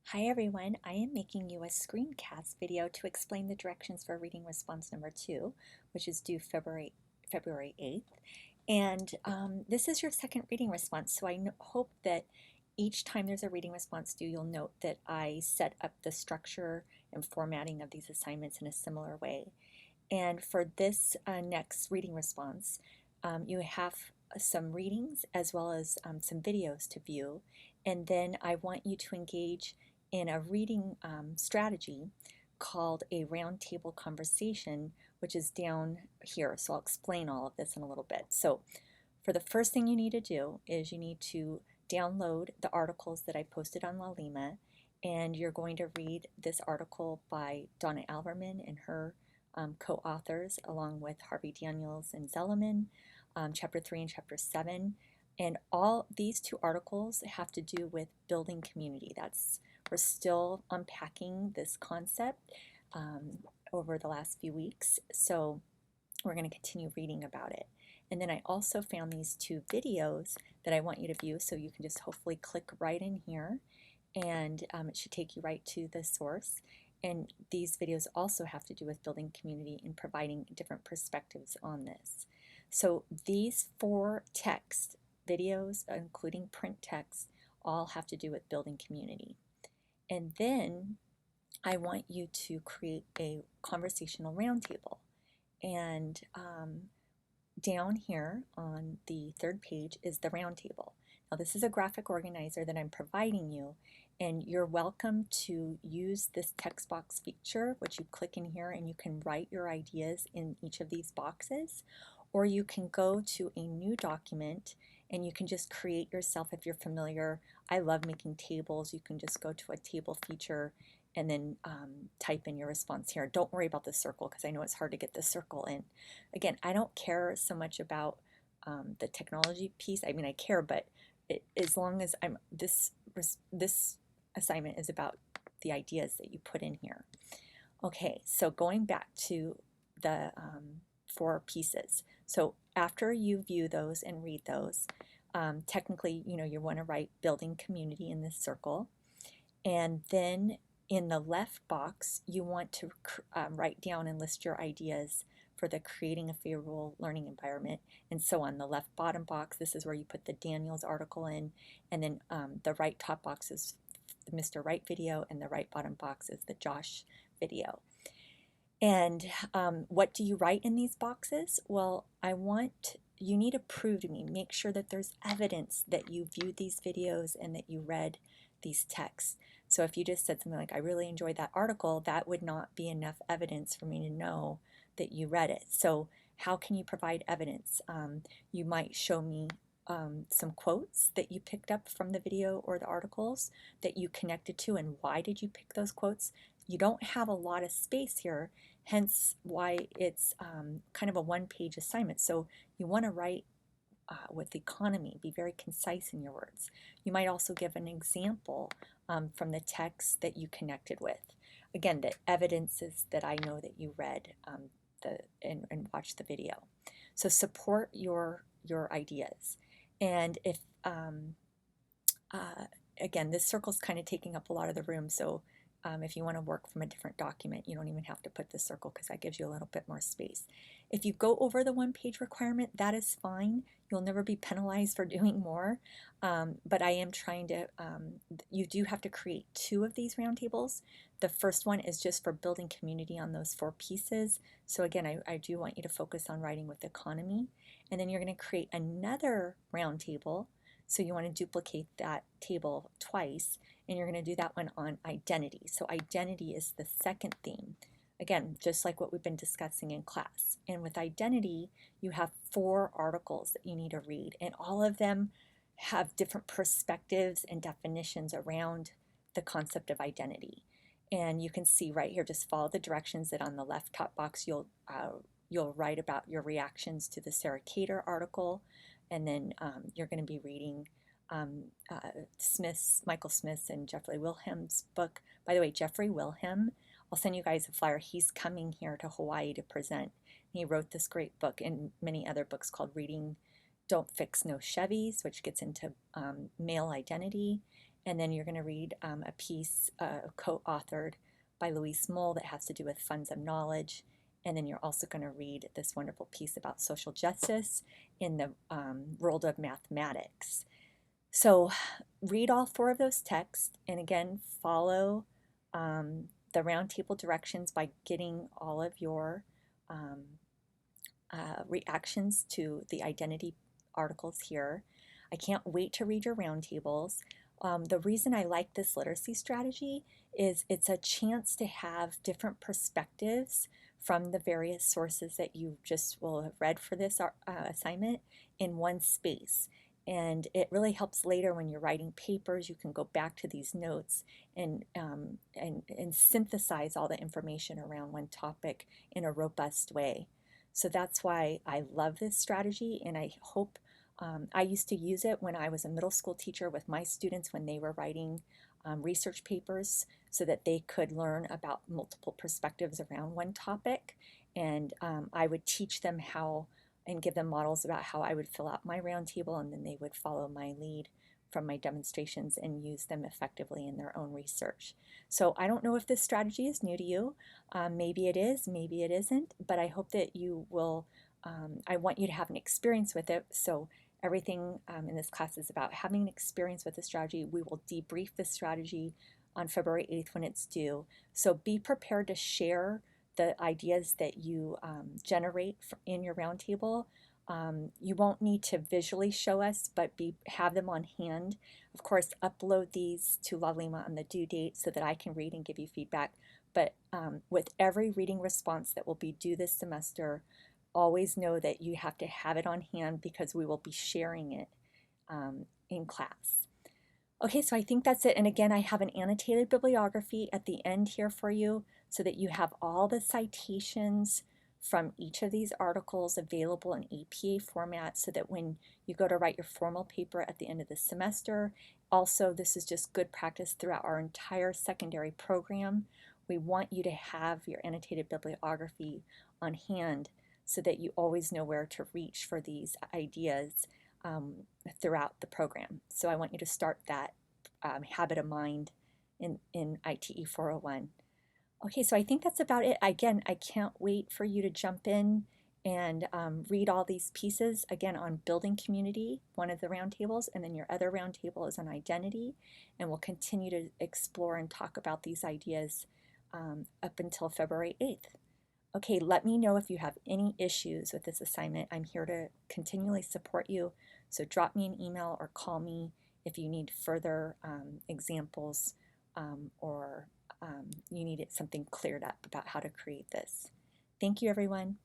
Hi everyone, I am making you a screencast video to explain the directions for reading response number 2, which is due February 8th. And this is your second reading response, so I hope that each time there's a reading response due, you'll note that I set up the structure and formatting of these assignments in a similar way. And for this next reading response, you have some readings as well as some videos to view. And then I want you to engage in a reading strategy called a roundtable conversation, which is down here. So I'll explain all of this in a little bit. So for the first thing you need to do is you need to download the articles that I posted on La Lima, and you're going to read this article by Donna Alverman and her co-authors, along with Harvey Daniels and Zellerman, chapter 3 and chapter 7. And all these two articles have to do with building community. We're still unpacking this concept over the last few weeks, so we're going to continue reading about it. And then I also found these two videos that I want you to view, so you can just hopefully click right in here, and it should take you right to the source. And these videos also have to do with building community and providing different perspectives on this. So these 4 text videos, including print text, all have to do with building community. And then I want you to create a conversational roundtable. And down here on the 3rd page is the roundtable. Now this is a graphic organizer that I'm providing you, and you're welcome to use this text box feature, which you click in here and you can write your ideas in each of these boxes, or you can go to a new document and you can just create yourself. If you're familiar, I love making tables. You can just go to a table feature and then type in your response here. Don't worry about the circle because I know it's hard to get the circle in. Again, I don't care so much about the technology piece. I mean, I care, but as long as this assignment is about the ideas that you put in here. Okay, so going back to the 4 pieces. So after you view those and read those, technically, you want to write building community in this circle. And then in the left box, you want to write down and list your ideas for the creating a favorable learning environment, and so on. The left bottom box, this is where you put the Daniels article in, and then the right top box is the Mr. Wright video, and the right bottom box is the Josh video. And what do you write in these boxes? Well, you need to prove to me, make sure that there's evidence that you viewed these videos and that you read these texts. So if you just said something like, I really enjoyed that article, that would not be enough evidence for me to know that you read it. So how can you provide evidence? You might show me some quotes that you picked up from the video or the articles that you connected to, and why did you pick those quotes? You don't have a lot of space here, hence why it's kind of a one-page assignment. So you want to write with economy, be very concise in your words. You might also give an example from the text that you connected with. Again, the evidence is that I know that you read and watched the video. So support your ideas. And if, again, this circle's kind of taking up a lot of the room, so if you want to work from a different document, you don't even have to put the circle because that gives you a little bit more space. If you go over the 1-page requirement, that is fine. You'll never be penalized for doing more, but I am trying to, you do have to create 2 of these roundtables. The first one is just for building community on those 4 pieces. So again, I do want you to focus on writing with economy. And then you're going to create another roundtable. So you want to duplicate that table twice, and you're going to do that one on identity. So identity is the second theme. Again, just like what we've been discussing in class. And with identity, you have 4 articles that you need to read, and all of them have different perspectives and definitions around the concept of identity. And you can see right here, just follow the directions that on the left top box, you'll write about your reactions to the Sarah Cater article, and then you're going to be reading Michael Smith's and Jeffrey Wilhelm's book. By the way, Jeffrey Wilhelm, I'll send you guys a flyer. He's coming here to Hawaii to present. He wrote this great book and many other books called Reading Don't Fix No Chevys, which gets into male identity. and then you're going to read a piece co-authored by Louise Moll that has to do with funds of knowledge, and then you're also going to read this wonderful piece about social justice in the world of mathematics. So read all 4 of those texts, and again, follow the roundtable directions by getting all of your reactions to the identity articles here. I can't wait to read your roundtables. The reason I like this literacy strategy is it's a chance to have different perspectives from the various sources that you just will have read for this assignment in one space. And it really helps later when you're writing papers. You can go back to these notes and synthesize all the information around one topic in a robust way. So that's why I love this strategy, and I hope I used to use it when I was a middle school teacher with my students when they were writing research papers so that they could learn about multiple perspectives around one topic. And I would teach them how and give them models about how I would fill out my roundtable, and then they would follow my lead from my demonstrations and use them effectively in their own research. So I don't know if this strategy is new to you. Maybe it is, maybe it isn't, but I hope that you will, I want you to have an experience with it. So everything in this class is about having an experience with the strategy. We will debrief the strategy on February 8th when it's due. So be prepared to share the ideas that you generate in your roundtable. You won't need to visually show us, but have them on hand. Of course, upload these to Lalima on the due date so that I can read and give you feedback. But with every reading response that will be due this semester, always know that you have to have it on hand because we will be sharing it in class. Okay, so I think that's it. And again, I have an annotated bibliography at the end here for you so that you have all the citations from each of these articles available in APA format so that when you go to write your formal paper at the end of the semester, also this is just good practice throughout our entire secondary program. We want you to have your annotated bibliography on hand so that you always know where to reach for these ideas throughout the program. So I want you to start that habit of mind in ITE 401. Okay, so I think that's about it. Again, I can't wait for you to jump in and read all these pieces, again, on building community, one of the roundtables, and then your other roundtable is on identity, and we'll continue to explore and talk about these ideas up until February 8th. Okay, let me know if you have any issues with this assignment. I'm here to continually support you, so drop me an email or call me if you need further examples or you need something cleared up about how to create this. Thank you, everyone.